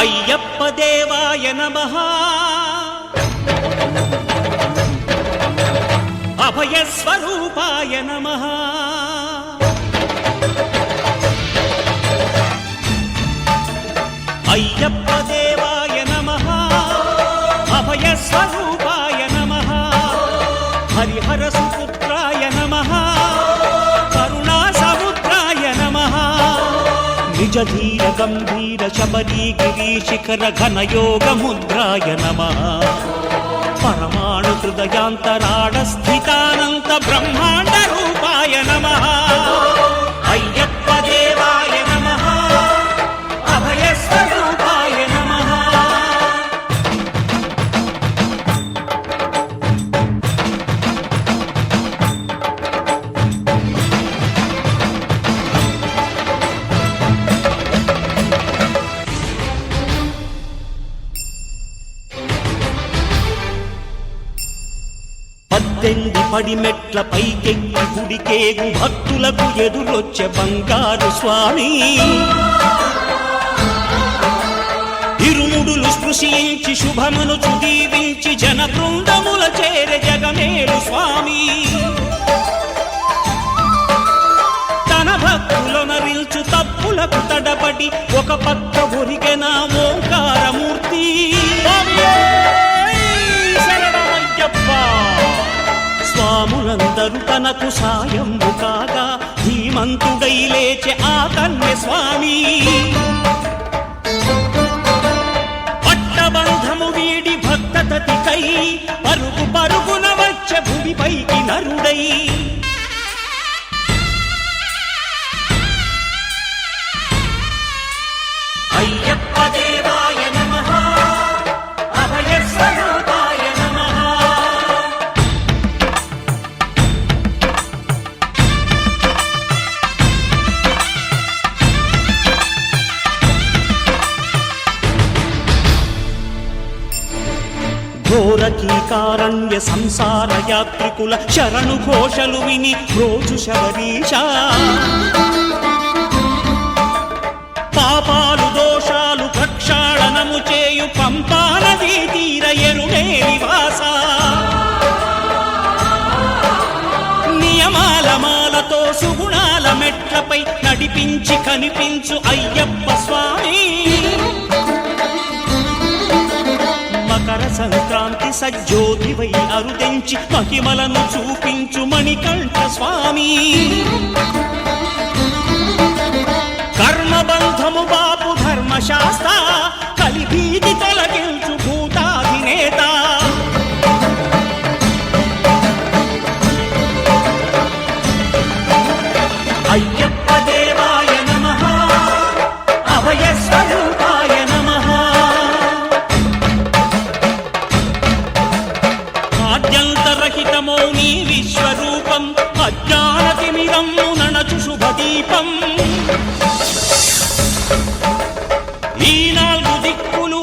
అయ్యప్ప దేవాయ నమః అభయ స్వరూపాయ నమః అయ్యప్ప దేవాయ నమః అభయ స్వరూపాయ నమః హరిహర సుపుత్రాయ నమః కరుణా సముద్రాయ నమః నిజ ధీర గంభీర శబరీ గిరి శిఖర ఘన యోగ ముద్రాయ నమః పరమాణు హృదయాంతరాళ స్థితానంత బ్రహ్మాండ రూపాయ నమః అయ్యప్ప దేవాయ నమః అభయ స్వరూపాయ నమః పద్దెంది పడిమెట్ల పైకెక్కి గుడికేగు భక్తులకు ఎదురొచ్చే బంగారు స్వామి ఇరుముడులు స్పృశించి శుభమును దీవించి జన బృందముల చేరే జగమేలు స్వామి తన భక్తులనరిల్చు తప్పులకు తడబడి ఒక పక్క ఒరిగెన ఓంకారమూర్తి స్వాములందరూ తనకు సాయము కాగా ధీమంతుడై లేచే ఆ కన్య స్వామి పట్టబంధము వీడి భక్తతతికై పరుగు పరుగున వచ్చే భూమిపైకి నరుడై అయ్యప్ప దేవాయ నమః అభయ స్వరూపాయ నమః ఘోరకీకారణ్య సంసార యాత్రికుల శరణు ఘోషలు విని రోజు శబరీష పాపాలు దోషాలు ప్రక్షాళనము చేయు పంపా నదీ తీర ఎరుడే నివాస నియమాల మాలతో సుగుణాల మెట్లపై నడిపించి కనిపించు అయ్యప్ప స్వామి మకర సంక్రాంతి సజ్జోతివై అరుదెంచి మహిమలను చూపించు మణికంఠ స్వామి కర్మబంధము బాపు ధర్మశాస్త్ర కలిభీతి తొలగించు భూతాధినేత అయ్యప్ప దేవాయ నమః అభయ స్వరూపాయ నమః ఆద్యంతరహితమో నీ విశ్వరూపం అజ్ఞానతిమిరము నణచు శుభదీపం ఈ నాలుగు దిక్కులు